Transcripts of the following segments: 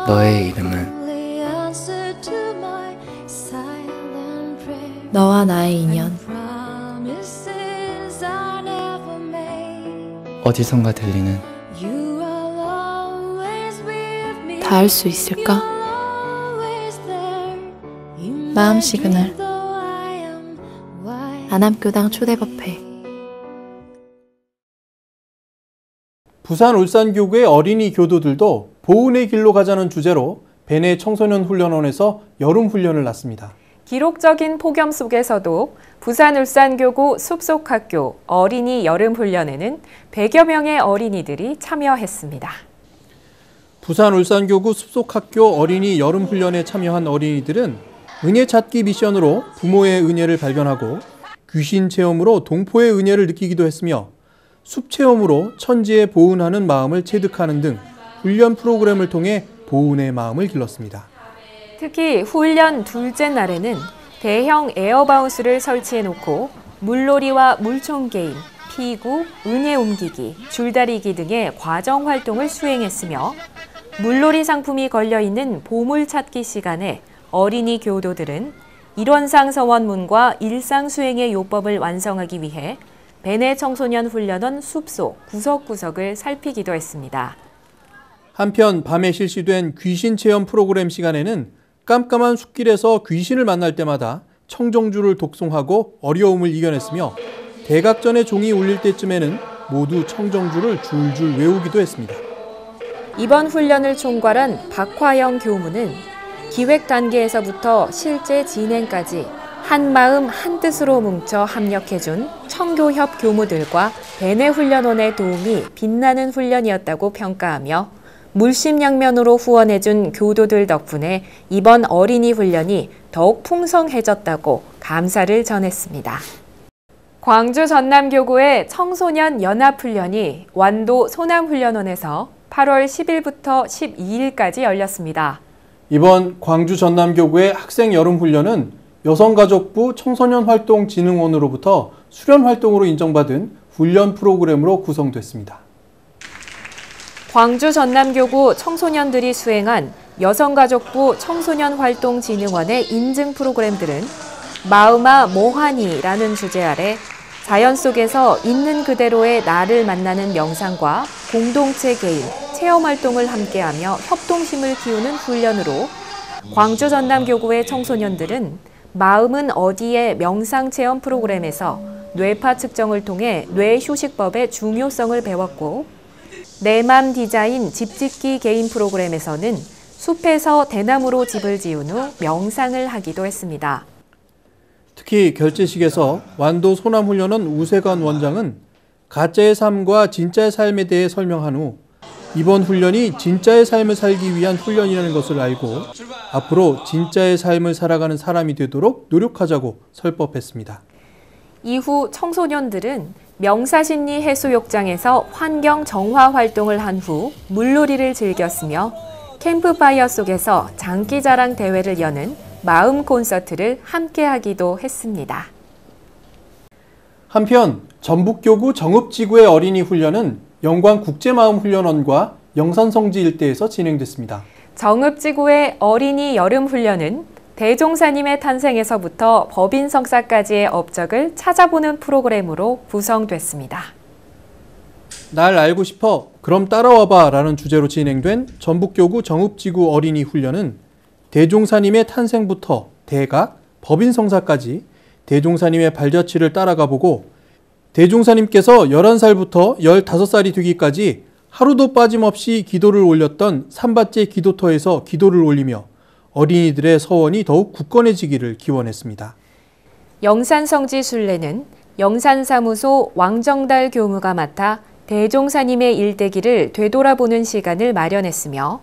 너의 이름은 너와 나의 인연. 어디선가 들리는 닿을 수 있을까? 마음 시그널. 안암교당 초대법회. 부산 울산교구의 어린이 교도들도 보훈의 길로 가자는 주제로 베네 청소년 훈련원에서 여름 훈련을 났습니다. 기록적인 폭염 속에서도 부산 울산교구 숲속학교 어린이 여름 훈련에는 100여 명의 어린이들이 참여했습니다. 부산 울산교구 숲속학교 어린이 여름 훈련에 참여한 어린이들은 은혜 찾기 미션으로 부모의 은혜를 발견하고 귀신 체험으로 동포의 은혜를 느끼기도 했으며 숲 체험으로 천지에 보훈하는 마음을 체득하는 등 훈련 프로그램을 통해 보훈의 마음을 길렀습니다. 특히 훈련 둘째 날에는 대형 에어바운스를 설치해놓고 물놀이와 물총 게임, 피구, 은혜 옮기기, 줄다리기 등의 과정 활동을 수행했으며 물놀이 상품이 걸려있는 보물 찾기 시간에 어린이 교도들은 일원상 서원문과 일상 수행의 요법을 완성하기 위해 베네 청소년 훈련원 숲속 구석구석을 살피기도 했습니다. 한편 밤에 실시된 귀신 체험 프로그램 시간에는 깜깜한 숲길에서 귀신을 만날 때마다 청정주를 독송하고 어려움을 이겨냈으며 대각전의 종이 울릴 때쯤에는 모두 청정주를 줄줄 외우기도 했습니다. 이번 훈련을 총괄한 박화영 교무는 기획 단계에서부터 실제 진행까지 한 마음 한 뜻으로 뭉쳐 합력해준 청교협 교무들과 베네 훈련원의 도움이 빛나는 훈련이었다고 평가하며 물심양면으로 후원해준 교도들 덕분에 이번 어린이 훈련이 더욱 풍성해졌다고 감사를 전했습니다. 광주 전남교구의 청소년 연합훈련이 완도 소남훈련원에서 8월 10일부터 12일까지 열렸습니다. 이번 광주 전남교구의 학생 여름훈련은 여성가족부 청소년활동진흥원으로부터 수련활동으로 인정받은 훈련 프로그램으로 구성됐습니다. 광주 전남교구 청소년들이 수행한 여성가족부 청소년활동진흥원의 인증 프로그램들은 마음아 뭐하니라는 주제 아래 자연 속에서 있는 그대로의 나를 만나는 명상과 공동체 게임, 체험활동을 함께하며 협동심을 키우는 훈련으로 광주 전남교구의 청소년들은 마음은 어디에 명상체험 프로그램에서 뇌파 측정을 통해 뇌휴식법의 중요성을 배웠고 내 맘 디자인 집짓기 게임 프로그램에서는 숲에서 대나무로 집을 지은 후 명상을 하기도 했습니다. 특히 결제식에서 완도 소남훈련원 우세관 원장은 가짜의 삶과 진짜의 삶에 대해 설명한 후 이번 훈련이 진짜의 삶을 살기 위한 훈련이라는 것을 알고 앞으로 진짜의 삶을 살아가는 사람이 되도록 노력하자고 설법했습니다. 이후 청소년들은 명사심리 해수욕장에서 환경 정화 활동을 한 후 물놀이를 즐겼으며 캠프파이어 속에서 장기자랑 대회를 여는 마음 콘서트를 함께하기도 했습니다. 한편 전북교구 정읍지구의 어린이 훈련은 영광국제마음훈련원과 영산성지 일대에서 진행됐습니다. 정읍지구의 어린이 여름훈련은 대종사님의 탄생에서부터 법인성사까지의 업적을 찾아보는 프로그램으로 구성됐습니다. 날 알고 싶어 그럼 따라와봐 라는 주제로 진행된 전북교구 정읍지구 어린이 훈련은 대종사님의 탄생부터 대각, 법인성사까지 대종사님의 발자취를 따라가 보고 대종사님께서 11살부터 15살이 되기까지 하루도 빠짐없이 기도를 올렸던 삼바째 기도터에서 기도를 올리며 어린이들의 서원이 더욱 굳건해지기를 기원했습니다. 영산성지 순례는 영산사무소 왕정달 교무가 맡아 대종사님의 일대기를 되돌아보는 시간을 마련했으며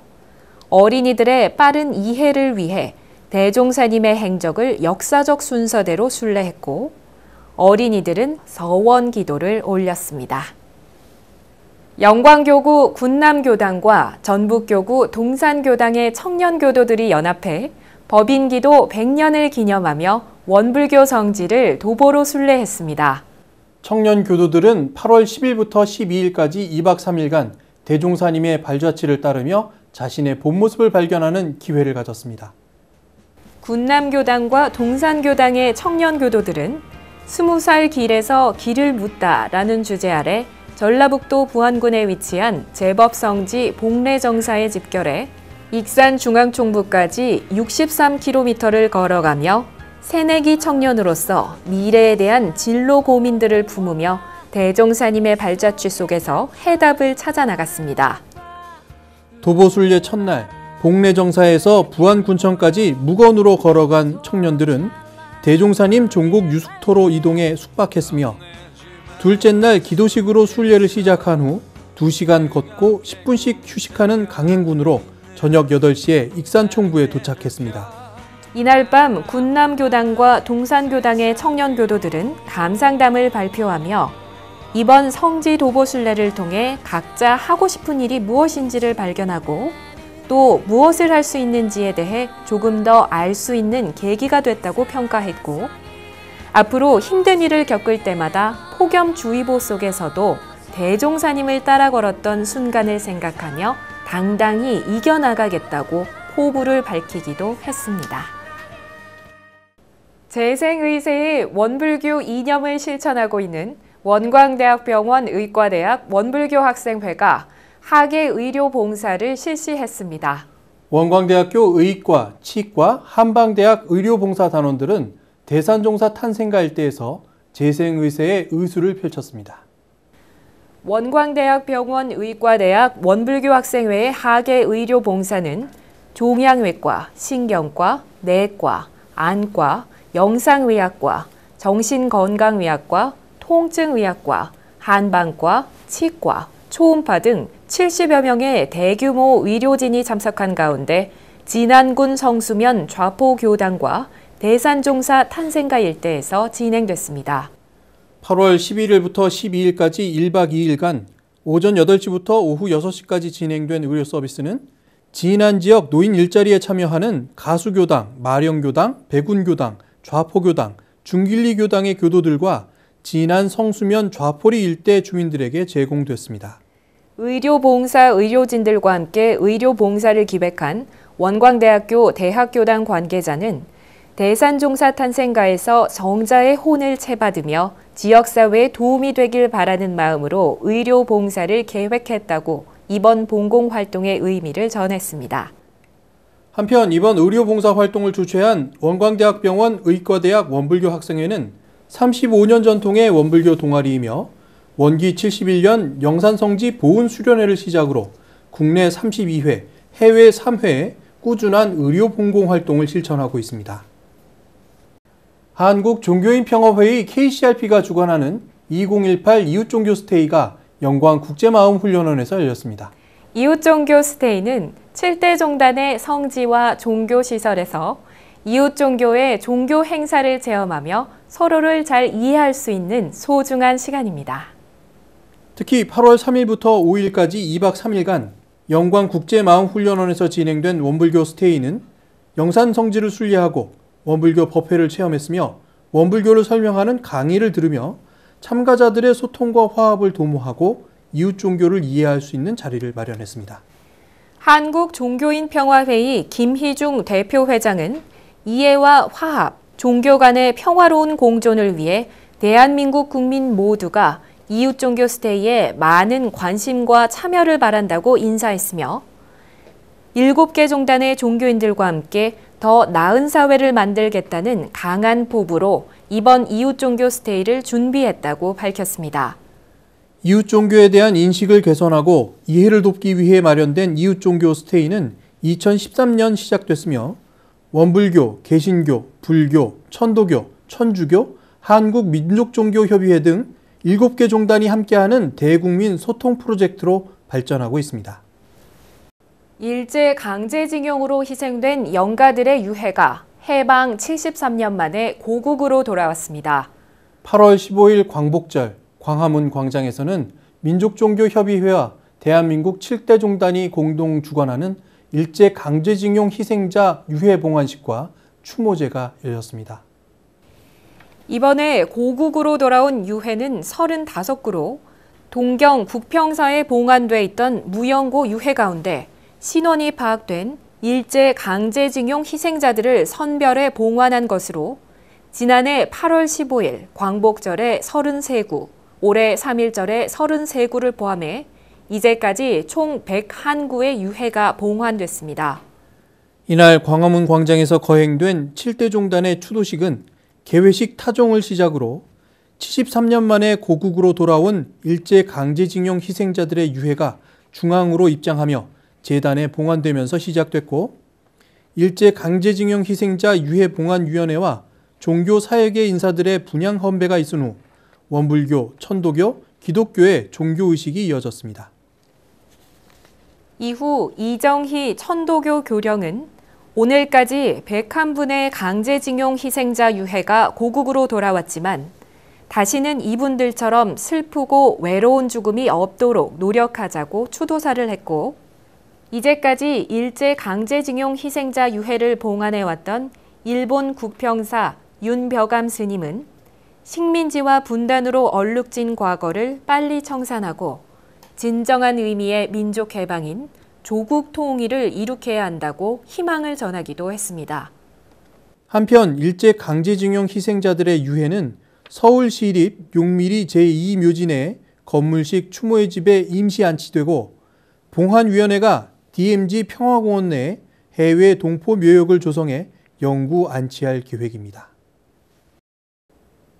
어린이들의 빠른 이해를 위해 대종사님의 행적을 역사적 순서대로 순례했고 어린이들은 서원 기도를 올렸습니다. 영광교구 군남교당과 전북교구 동산교당의 청년교도들이 연합해 법인기도 100년을 기념하며 원불교 성지를 도보로 순례했습니다. 청년교도들은 8월 10일부터 12일까지 2박 3일간 대종사님의 발자취를 따르며 자신의 본 모습을 발견하는 기회를 가졌습니다. 군남교당과 동산교당의 청년교도들은 20살 길에서 길을 묻다라는 주제 아래 전라북도 부안군에 위치한 제법성지 복례정사에 집결해 익산중앙총부까지 63km를 걸어가며 새내기 청년으로서 미래에 대한 진로 고민들을 품으며 대종사님의 발자취 속에서 해답을 찾아 나갔습니다. 도보순례 첫날 복례정사에서 부안군청까지 무건으로 걸어간 청년들은 대종사님 종국 유숙토로 이동해 숙박했으며 둘째 날 기도식으로 순례를 시작한 후 2시간 걷고 10분씩 휴식하는 강행군으로 저녁 8시에 익산총부에 도착했습니다. 이날 밤 군남교당과 동산교당의 청년교도들은 감상담을 발표하며 이번 성지 도보순례를 통해 각자 하고 싶은 일이 무엇인지를 발견하고 또 무엇을 할 수 있는지에 대해 조금 더 알 수 있는 계기가 됐다고 평가했고 앞으로 힘든 일을 겪을 때마다 폭염주의보 속에서도 대종사님을 따라 걸었던 순간을 생각하며 당당히 이겨나가겠다고 포부를 밝히기도 했습니다. 재생의세의 원불교 이념을 실천하고 있는 원광대학병원 의과대학 원불교 학생회가 학예 의료 봉사를 실시했습니다. 원광대학교 의과, 치과, 한방대학 의료봉사 단원들은 대산종사 탄생가 일대에서 재생의세의 의수를 펼쳤습니다. 원광대학병원 의과대학 원불교 학생회의 학예 의료 봉사는 종양외과, 신경과, 내과, 안과, 영상의학과, 정신건강의학과, 통증의학과, 한방과, 치과, 초음파 등 70여 명의 대규모 의료진이 참석한 가운데 진안군 성수면 좌포교당과 대산종사 탄생가 일대에서 진행됐습니다. 8월 11일부터 12일까지 1박 2일간 오전 8시부터 오후 6시까지 진행된 의료 서비스는 진안 지역 노인 일자리에 참여하는 가수교당, 마령교당, 백운교당, 좌포교당, 중길리교당의 교도들과 진안 성수면 좌포리 일대 주민들에게 제공됐습니다. 의료봉사 의료진들과 함께 의료봉사를 기획한 원광대학교 대학교당 관계자는 대산종사 탄생가에서 정자의 혼을 채받으며 지역사회에 도움이 되길 바라는 마음으로 의료봉사를 계획했다고 이번 봉공활동의 의미를 전했습니다. 한편 이번 의료봉사 활동을 주최한 원광대학병원 의과대학 원불교 학생회는 35년 전통의 원불교 동아리이며 원기 71년 영산성지 보훈수련회를 시작으로 국내 32회, 해외 3회에 꾸준한 의료봉공활동을 실천하고 있습니다. 한국종교인평화회의 KCRP가 주관하는 2018 이웃종교 스테이가 영광국제마음훈련원에서 열렸습니다. 이웃종교 스테이는 7대 종단의 성지와 종교시설에서 이웃종교의 종교 행사를 체험하며 서로를 잘 이해할 수 있는 소중한 시간입니다. 특히 8월 3일부터 5일까지 2박 3일간 영광국제마음훈련원에서 진행된 원불교 스테이는 영산성지를 순례하고 원불교 법회를 체험했으며 원불교를 설명하는 강의를 들으며 참가자들의 소통과 화합을 도모하고 이웃 종교를 이해할 수 있는 자리를 마련했습니다. 한국종교인평화회의 김희중 대표회장은 이해와 화합, 종교 간의 평화로운 공존을 위해 대한민국 국민 모두가 이웃 종교 스테이에 많은 관심과 참여를 바란다고 인사했으며 7개 종단의 종교인들과 함께 더 나은 사회를 만들겠다는 강한 포부로 이번 이웃 종교 스테이를 준비했다고 밝혔습니다. 이웃 종교에 대한 인식을 개선하고 이해를 돕기 위해 마련된 이웃 종교 스테이는 2013년 시작됐으며 원불교, 개신교, 불교, 천도교, 천주교, 한국민족종교협의회 등 7개 종단이 함께하는 대국민 소통 프로젝트로 발전하고 있습니다. 일제 강제징용으로 희생된 영가들의 유해가 해방 73년 만에 고국으로 돌아왔습니다. 8월 15일 광복절 광화문 광장에서는 민족종교협의회와 대한민국 7대 종단이 공동 주관하는 일제 강제징용 희생자 유해 봉환식과 추모제가 열렸습니다. 이번에 고국으로 돌아온 유해는 35구로 동경 국평사에 봉안돼 있던 무영고 유해 가운데 신원이 파악된 일제 강제징용 희생자들을 선별해 봉환한 것으로 지난해 8월 15일 광복절에 33구, 올해 3.1절에 33구를 포함해 이제까지 총 101구의 유해가 봉환됐습니다. 이날 광화문 광장에서 거행된 7대 종단의 추도식은 개회식 타종을 시작으로 73년 만에 고국으로 돌아온 일제 강제징용 희생자들의 유해가 중앙으로 입장하며 재단에 봉환되면서 시작됐고, 일제 강제징용 희생자 유해봉환위원회와 종교사회계 인사들의 분향 헌배가 있은 후 원불교, 천도교, 기독교의 종교의식이 이어졌습니다. 이후 이정희 천도교 교령은 오늘까지 101분의 강제징용 희생자 유해가 고국으로 돌아왔지만 다시는 이분들처럼 슬프고 외로운 죽음이 없도록 노력하자고 추도사를 했고, 이제까지 일제 강제징용 희생자 유해를 봉안해왔던 일본 국평사 윤벼감 스님은 식민지와 분단으로 얼룩진 과거를 빨리 청산하고 진정한 의미의 민족 해방인 조국 통일을 이룩해야 한다고 희망을 전하기도 했습니다. 한편 일제 강제징용 희생자들의 유해는 서울시립 용미리 제2묘지 내 건물식 추모의 집에 임시 안치되고, 봉환위원회가 DMZ 평화공원 내 해외 동포 묘역을 조성해 영구 안치할 계획입니다.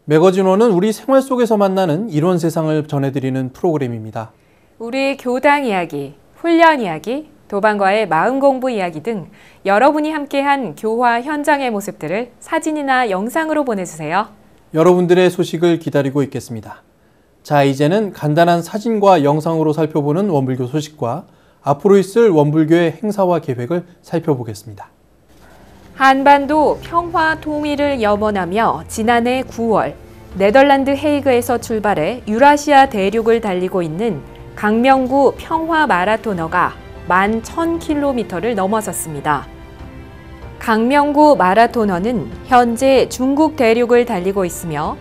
매거진원은 우리 생활 속에서 만나는 이런 세상을 전해드리는 프로그램입니다. 우리 교당 이야기, 훈련 이야기, 도반과의 마음 공부 이야기 등 여러분이 함께한 교화 현장의 모습들을 사진이나 영상으로 보내주세요. 여러분들의 소식을 기다리고 있겠습니다. 자, 이제는 간단한 사진과 영상으로 살펴보는 원불교 소식과 앞으로 있을 원불교의 행사와 계획을 살펴보겠습니다. 한반도 평화 통일을 염원하며 지난해 9월 네덜란드 헤이그에서 출발해 유라시아 대륙을 달리고 있는 강명구 평화 마라토너가 11,000km를 넘어섰습니다. 강명구 마라토너는 현재 중국 대륙을 달리고 있으며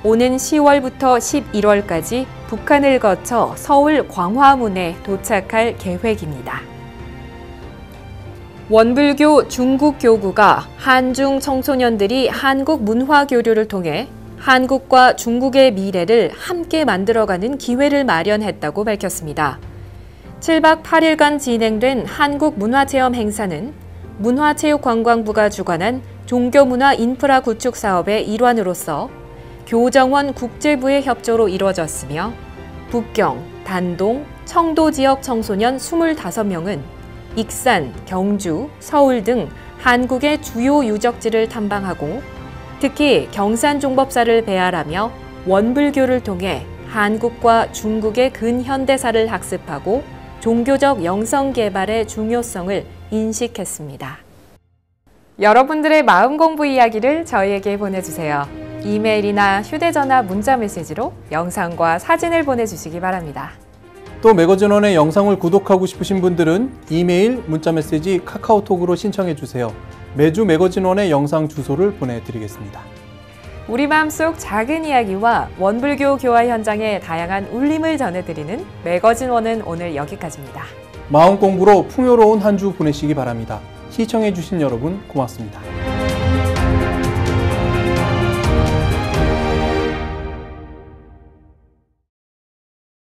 오는 10월부터 11월까지 북한을 거쳐 서울 광화문에 도착할 계획입니다. 원불교 중국교구가 한중 청소년들이 한국 문화 교류를 통해 한국과 중국의 미래를 함께 만들어가는 기회를 마련했다고 밝혔습니다. 7박 8일간 진행된 한국문화체험 행사는 문화체육관광부가 주관한 종교문화 인프라 구축 사업의 일환으로서 교정원 국제부의 협조로 이루어졌으며 북경, 단동, 청도 지역 청소년 25명은 익산, 경주, 서울 등 한국의 주요 유적지를 탐방하고 특히 경산종법사를 배알하며 원불교를 통해 한국과 중국의 근현대사를 학습하고 종교적 영성 개발의 중요성을 인식했습니다. 여러분들의 마음 공부 이야기를 저희에게 보내주세요. 이메일이나 휴대전화 문자 메시지로 영상과 사진을 보내주시기 바랍니다. 또 매거진원의 영상을 구독하고 싶으신 분들은 이메일, 문자메시지, 카카오톡으로 신청해 주세요. 매주 매거진원의 영상 주소를 보내드리겠습니다. 우리 마음속 작은 이야기와 원불교 교화 현장의 다양한 울림을 전해드리는 매거진원은 오늘 여기까지입니다. 마음 공부로 풍요로운 한 주 보내시기 바랍니다. 시청해 주신 여러분 고맙습니다.